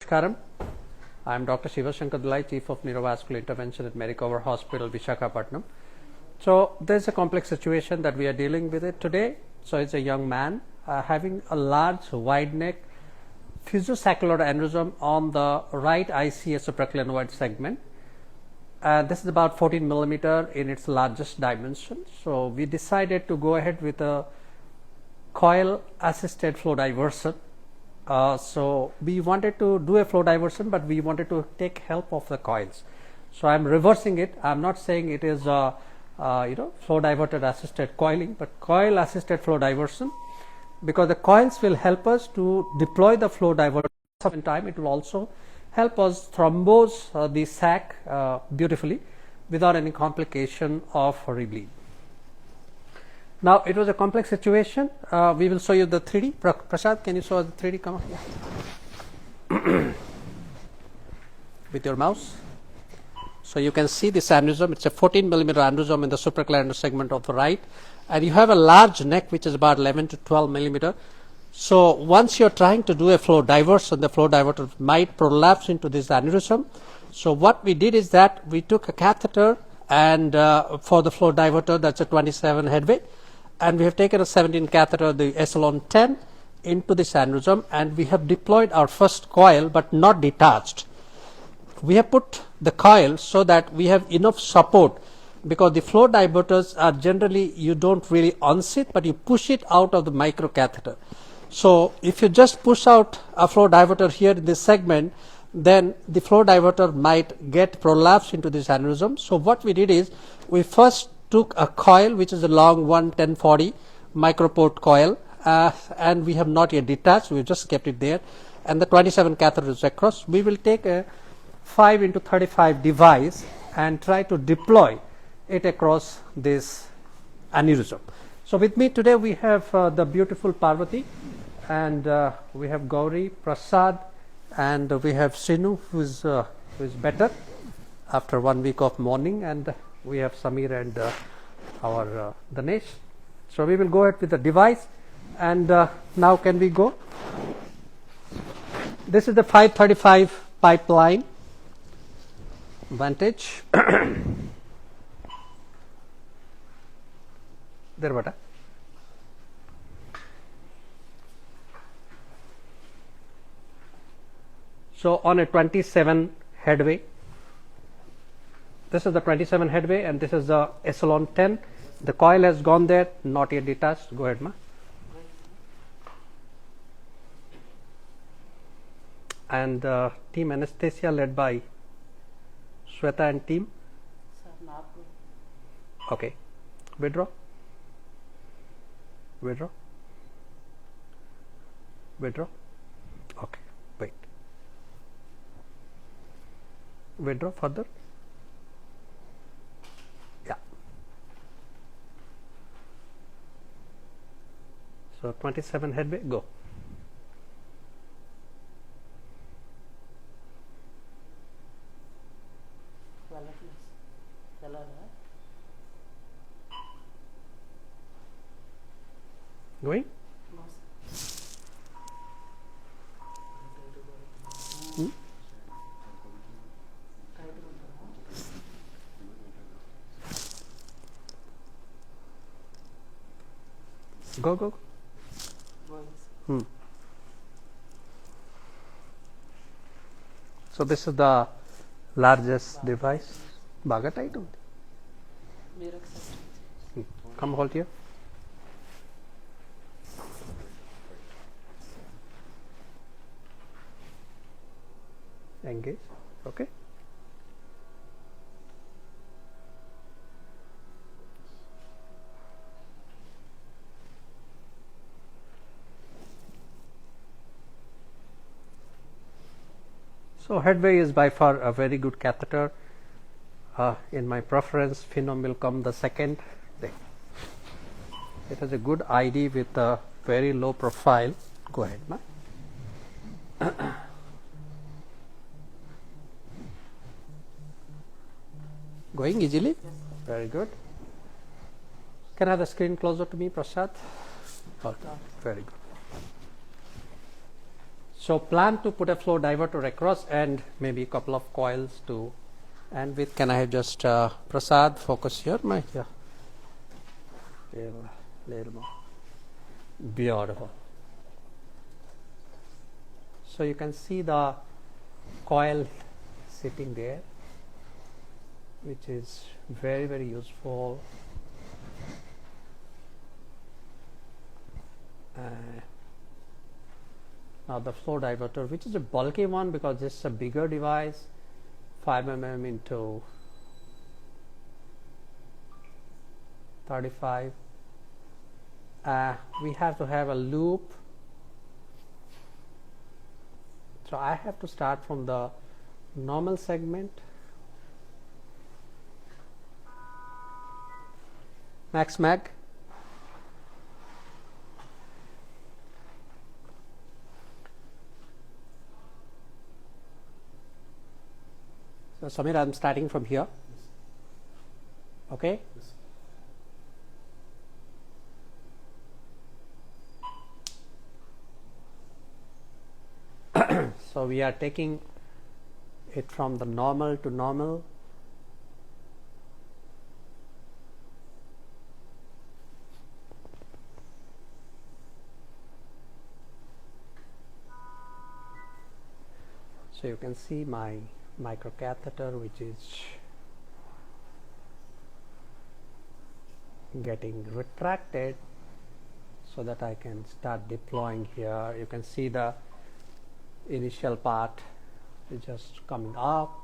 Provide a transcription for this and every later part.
Namaskaram. I am Dr. Shiva Shankar Dulai, Chief of Neurovascular Intervention at Maricover Hospital, Visakhapatnam. So there's a complex situation that we are dealing with it today. So it's a young man having a large wide neck physosaccular aneurysm on the right ICS supraclinoid segment. This is about 14 millimeter in its largest dimension. So we decided to go ahead with a coil assisted flow diversion. So we wanted to do a flow diversion, but we wanted to take help of the coils. So I'm reversing it. I'm not saying it is flow diverter assisted coiling, but coil assisted flow diversion, because the coils will help us to deploy the flow diverter in time. It will also help us thrombose the sac beautifully without any complication of rebleed. Now it was a complex situation. We will show you the 3D. Prasad, can you show the 3D? Come on. Yeah. With your mouse. So you can see this aneurysm. It's a 14 millimeter aneurysm in the supraclavicular segment of the right, and you have a large neck which is about 11 to 12 millimeter. So once you're trying to do a flow diversion, the flow diverter might prolapse into this aneurysm. So what we did is that we took a catheter and for the flow diverter, that's a 27 headway, and we have taken a 17 catheter, the echelon 10, into this aneurysm, and we have deployed our first coil but not detached. We have put the coil so that we have enough support, because the flow diverters are generally, you don't really unseat, but you push it out of the micro catheter. So if you just push out a flow diverter here in this segment, then the flow diverter might get prolapsed into this aneurysm. So what we did is, we first took a coil which is a long 1040 microport coil, and we have not yet detached, we just kept it there, and the 27 catheter is across. We will take a 5 into 35 device and try to deploy it across this aneurysm. So with me today we have the beautiful Parvati, and we have Gauri, Prasad, and we have Sinu, who is better after 1 week of mourning, and we have Samir and our Danesh. So we will go ahead with the device, and now can we go? This is the 535 pipeline vantage. There, bata. So on a 27 headway, this is the 27 headway, and this is the echelon 10. The coil has gone there, not yet detached. Go ahead, ma. And team anesthesia led by Shweta and team. Okay, withdraw. Withdraw. Withdraw. Okay, wait. Withdraw further. Yeah. So 27 headway, go. Going? Go. So this is the largest device. Baga tight on. Come hold here. Engage. Okay. So headway is by far a very good catheter. In my preference, Phenom will come the second day. It has a good ID with a very low profile. Go ahead, ma. Going easily? Yes. Very good. Can I have the screen closer to me, Prasad? Oh, very good. So plan to put a flow diverter across and maybe a couple of coils to, and with, can I have just Prasad focus here? Yeah. Little more. Beautiful. So you can see the coil sitting there, which is very, very useful. Now the flow diverter, which is a bulky one because it's a bigger device, 5 mm into 35. We have to have a loop. So I have to start from the normal segment. Max mag. So Samir, I'm starting from here. Yes. Okay. Yes. So we are taking it from the normal to normal. So you can see my microcatheter, which is getting retracted so that I can start deploying here. You can see the initial part is just coming up.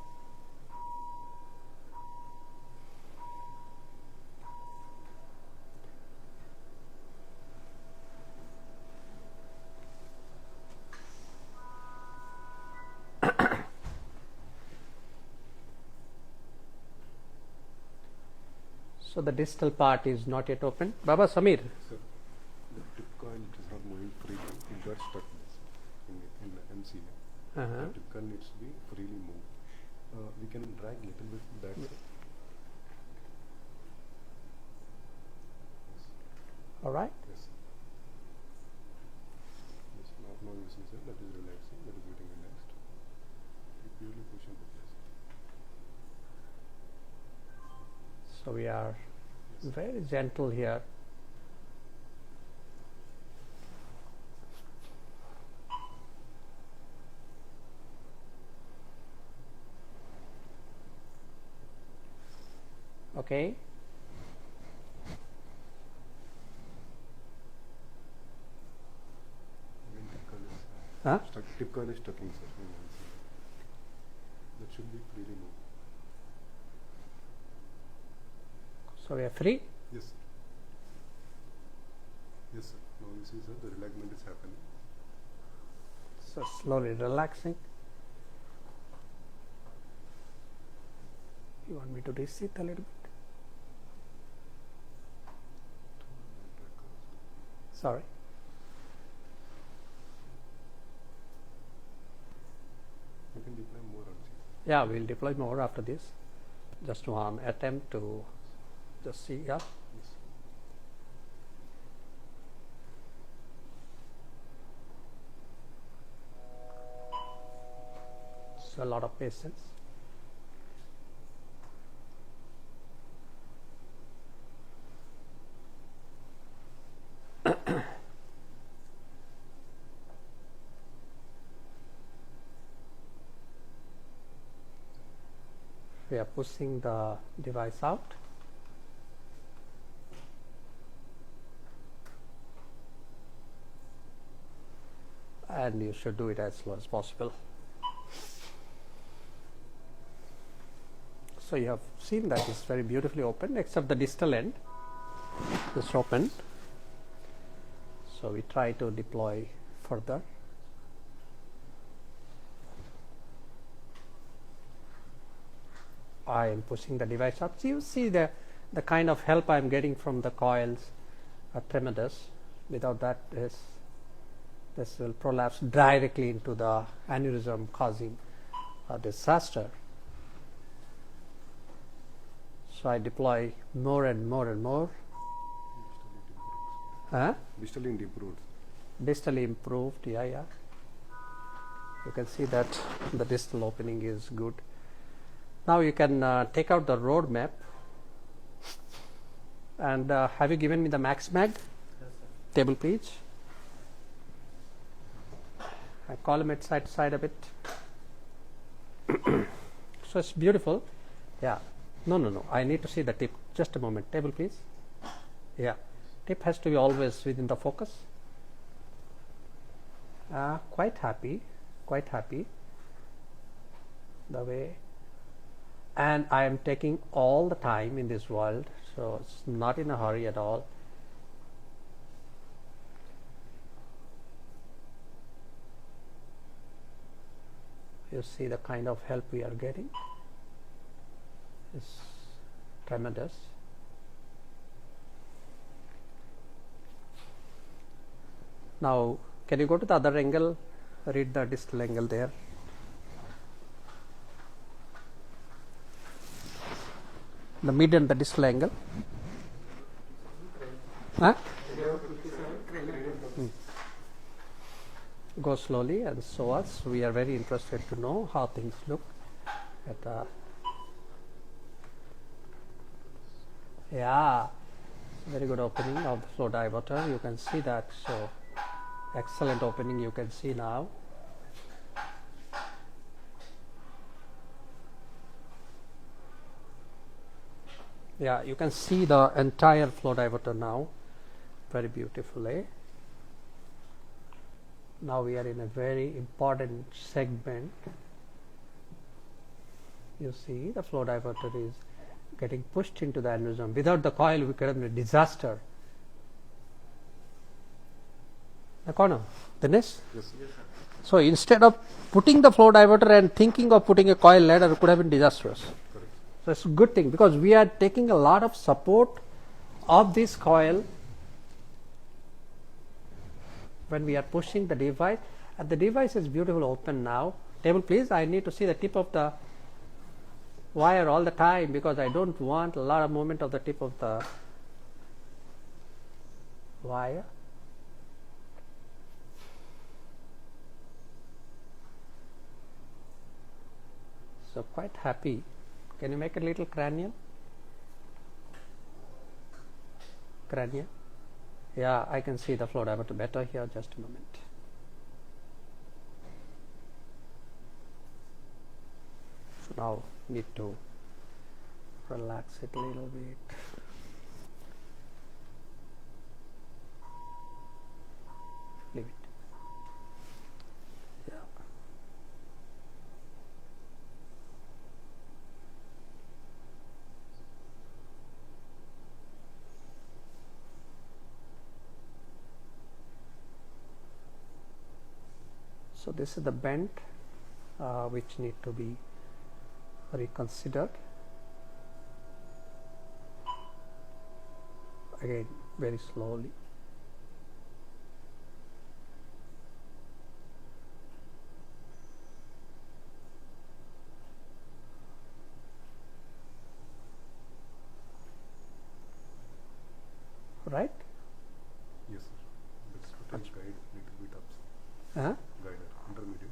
So the distal part is not yet open. Baba Samir. Sir, the tip coil it is not moving freely. It got stuck in the MC. The tip coil needs to be freely moved. We can drag a little bit back. Sir. Yes. All right. Yes. Yes. Now you see, sir, that is relaxing. That is getting relaxed. You purely push into place. So we are Yes. very gentle here. Okay. Again, tip coil is Huh? stuck. Tip coil is stucking, sir. In MC. That should be freely moved. So we are free. Yes, sir. Yes, sir. Now you see, sir, the relaxment is happening. So slowly relaxing. You want me to reset a little bit? Sorry. You can deploy more also. Yeah, we'll deploy more after this. Just one attempt to just see. Yeah. Yes. So a lot of patience. We are pushing the device out. And you should do it as slow as possible. So you have seen that it's very beautifully open, except the distal end is open. So we try to deploy further. I am pushing the device up. So you see the kind of help I am getting from the coils are tremendous. Without that, this will prolapse directly into the aneurysm, causing a disaster. So I deploy more and more and more. Distally improved. Distally improved, yeah. You can see that the distal opening is good. Now you can take out the road map. And have you given me the max mag? Yes, sir. Table please. I column it side to side a bit. So it's beautiful. Yeah. No. I need to see the tip. Just a moment. Table please. Yeah. Tip has to be always within the focus. Quite happy. The way. And I am taking all the time in this world. So it's not in a hurry at all. You see the kind of help we are getting. It's tremendous. Now, can you go to the other angle? Read the distal angle there. The mid and the distal angle. Huh? Go slowly and show us. We are very interested to know how things look at yeah, very good opening of the flow diverter. You can see that. So excellent opening you can see now. Yeah, you can see the entire flow diverter now very beautifully. Now we are in a very important segment. You see the flow diverter is getting pushed into the aneurysm. Without the coil we could have been a disaster. Dinesh? Yes, sir. So instead of putting the flow diverter and thinking of putting a coil ladder, it could have been disastrous. Correct. So it's a good thing because we are taking a lot of support of this coil when we are pushing the device, and the device is beautiful open now. Table please, I need to see the tip of the wire all the time because I don't want a lot of movement of the tip of the wire. So quite happy. Can you make it a little cranial? Cranial? Yeah, I can see the flow diverter better here. Just a moment. So now need to relax it a little bit. Leave it. Yeah. So this is the bend which need to be reconsidered. Again, very slowly. Right? Yes, sir. That's to take guide little bit up. Uh-huh. Guide intermediate.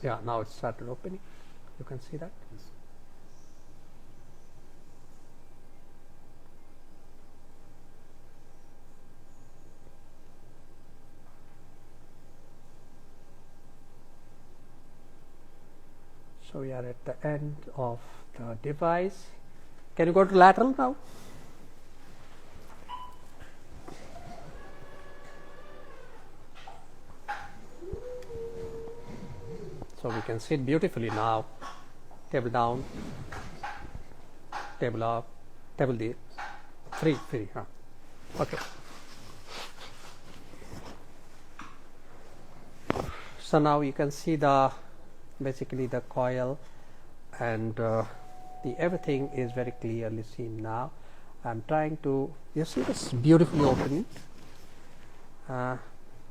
Yeah, now it started opening. You can see that. Yes. So we are at the end of the device. Can you go to lateral now? So we can see it beautifully now. Table down, table up, table D, free, huh? Okay. So now you can see the basically the coil and the everything is very clearly seen now. I'm trying to, you see this beautifully opening.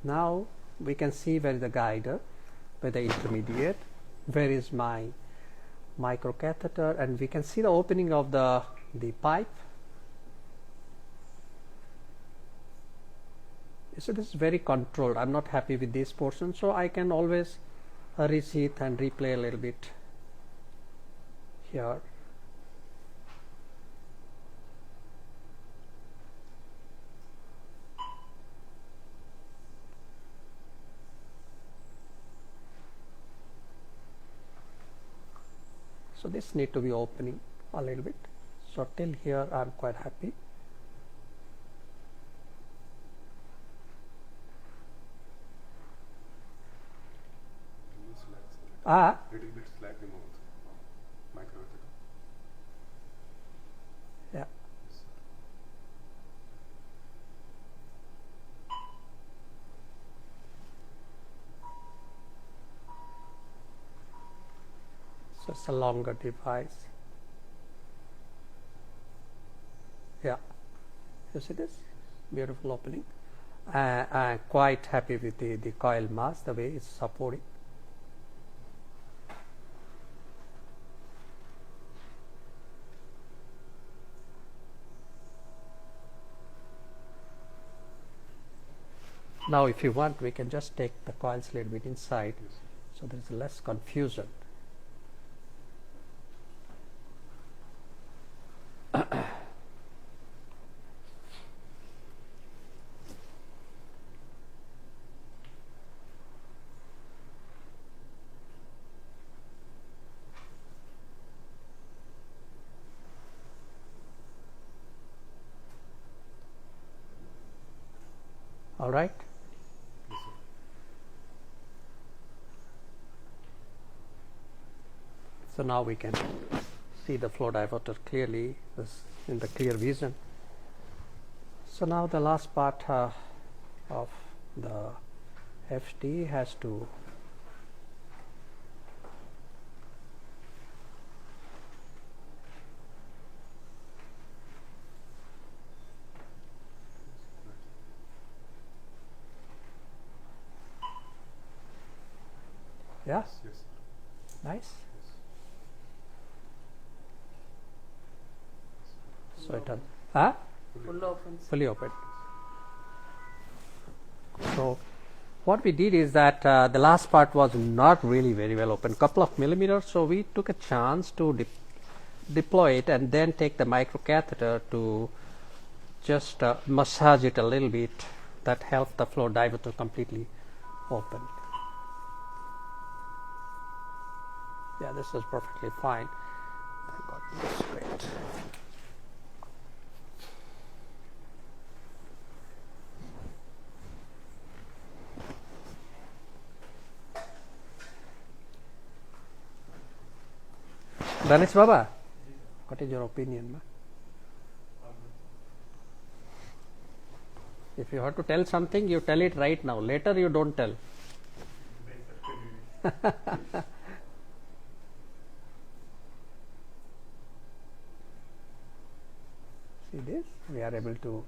Now we can see where is the guider. with the intermediate. Where is my microcatheter? And we can see the opening of the pipe. So this is very controlled. I'm not happy with this portion, so I can always resheath and replay a little bit here. So this need to be opening a little bit. So till here I'm quite happy. Little bit slack the mouth. Microcatheter. Yeah. So it's a longer device. Yeah. You see this? Beautiful opening. I'm quite happy with the coil mask, the way it's supporting. Now if you want, we can just take the coils a little bit inside, Yes. so there is less confusion. All right. Yes, sir. So now we can see the flow diverter clearly, this in the clear vision. So now the last part of the FT has to yeah, Yes, sir. nice. So it does, Full open. fully open. So what we did is that the last part was not really very well open, couple of millimeters, so we took a chance to deploy it and then take the microcatheter to just massage it a little bit. That helped the flow diverter completely open. Yeah, this is perfectly fine. I got this straight. Ganesh Baba, what is your opinion? If you have to tell something, you tell it right now. Later, you don't tell. See this? We are able to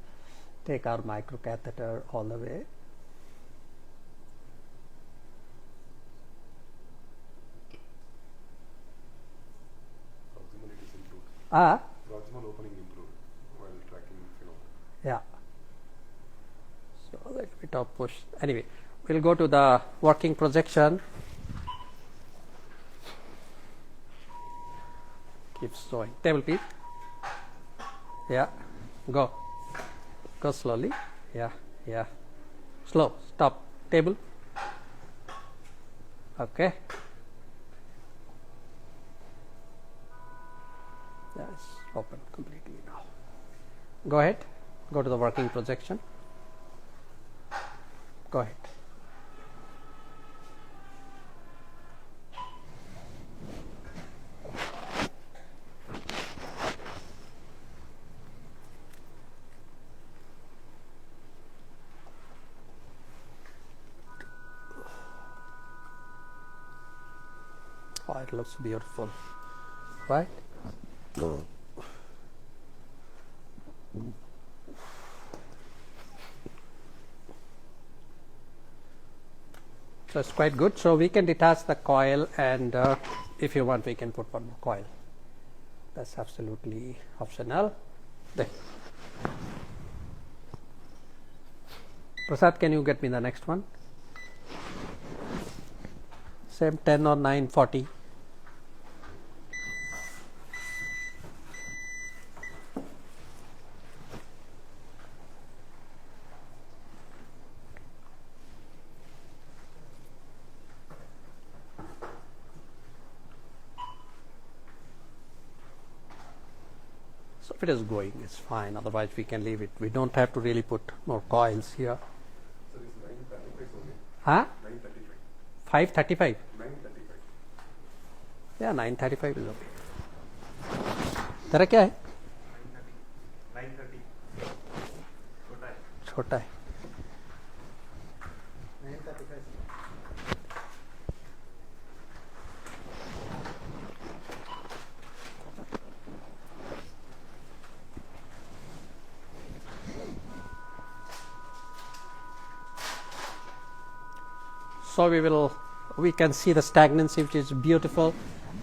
take our microcatheter all the way. Proximal it is improved. Ah, Proximal opening improved while tracking phenomena. yeah. So a little bit of push. Anyway, we'll go to the working projection. Keeps showing. Table, please. Yeah. Go. Go slowly. Yeah. Yeah. Slow. Stop. Table. Okay. Yeah, it's open completely now. Go ahead. Go to the working projection. Go ahead. Oh, it looks beautiful, right? So it's quite good. So we can detach the coil, and if you want, we can put one more coil. That's absolutely optional. There. Prasad, can you get me the next one? Same 10 or 940. So if it is going, it's fine. Otherwise, we can leave it. We don't have to really put more coils here. So this 935 is okay. Huh? 935. 535. 935. Yeah, 935 is okay. तेरा क्या है? 930. छोटा है. छोटा है. 935. So we can see the stagnancy, which is beautiful.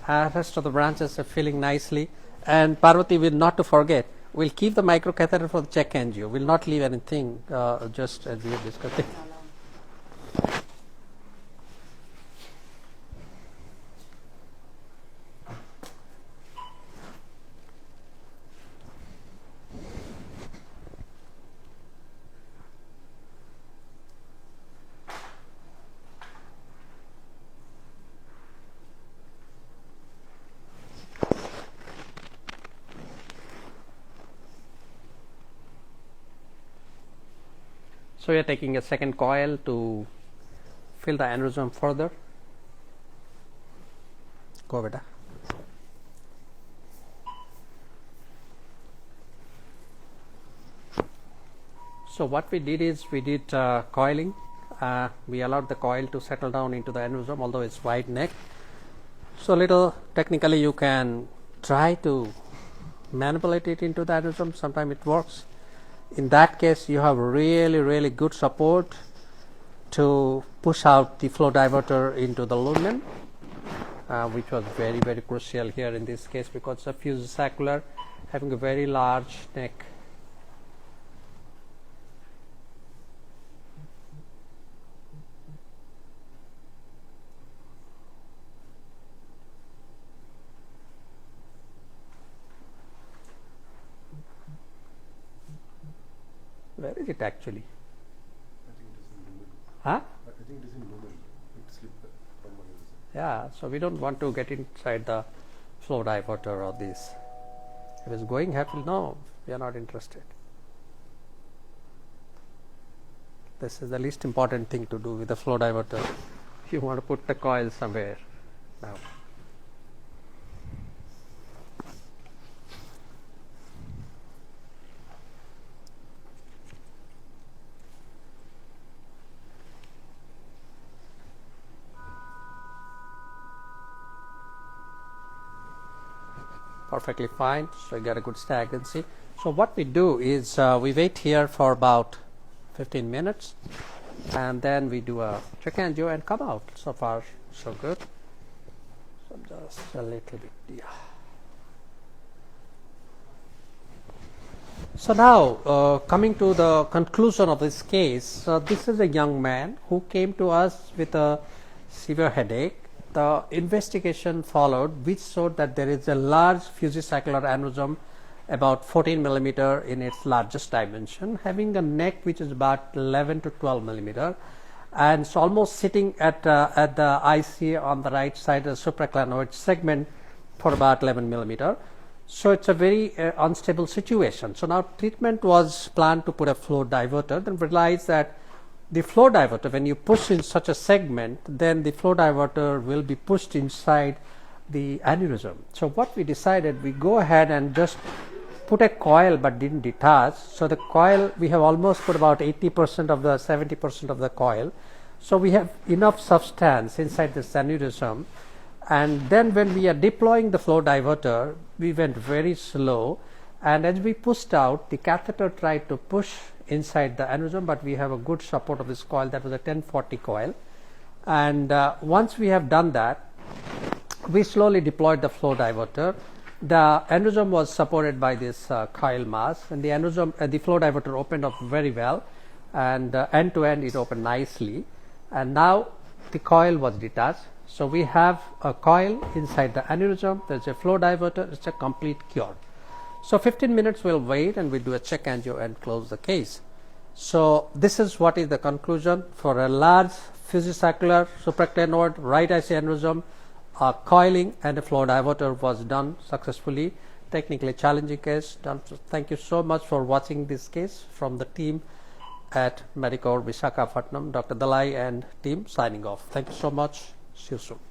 Rest of the branches are filling nicely. And Parvati, will not to forget, we'll keep the microcatheter for the check angio. We'll not leave anything, just as we are discussing. So we are taking a second coil to fill the aneurysm further. Go beta. So what we did is we did coiling. We allowed the coil to settle down into the aneurysm, although it's wide neck. So little technically you can try to manipulate it into the aneurysm. Sometimes it works. In that case, you have really good support to push out the flow diverter into the lumen, which was very crucial here in this case, because it's a fusosaccular, having a very large neck. Where is it actually? I think it is in lumen. Huh? I think it is in lumen. It slipped from aneurysm. Yeah, so we don't want to get inside the flow diverter or this. If it's going happily, no, we are not interested. This is the least important thing to do with the flow diverter. You want to put the coil somewhere now. Perfectly fine. So you get a good stagnancy. So what we do is we wait here for about 15 minutes, and then we do a check angio and come out. So far so good. So just a little bit, yeah. So now coming to the conclusion of this case, this is a young man who came to us with a severe headache. The investigation followed, which showed that there is a large fusosaccular aneurysm, about 14 millimeter in its largest dimension, having a neck which is about 11 to 12 millimeter, and it's almost sitting at the IC on the right side of the supraclinoid segment for about 11 millimeter. So it's a very unstable situation. So now treatment was planned to put a flow diverter, then realized that the flow diverter, when you push in such a segment, then the flow diverter will be pushed inside the aneurysm. So what we decided, we go ahead and just put a coil but didn't detach. So the coil, we have almost put about 80% of the 70% of the coil. So we have enough substance inside this aneurysm. And then when we are deploying the flow diverter, we went very slow. And as we pushed out, the catheter tried to push inside the aneurysm, but we have a good support of this coil. That was a 1040 coil. And once we have done that, we slowly deployed the flow diverter. The aneurysm was supported by this coil mass, and the aneurysm, the flow diverter opened up very well, and end to end it opened nicely. And now the coil was detached. So we have a coil inside the aneurysm. There's a flow diverter. It's a complete cure. So 15 minutes we'll wait, and we'll do a check angio and close the case. So this is what is the conclusion for a large physiosaccular supraclenoid right IC aneurysm. Coiling and a flow diverter was done successfully. Technically challenging case done. So thank you so much for watching this case from the team at Medicover Visakhapatnam. Dr. Dalai and team signing off. Thank you so much. See you soon.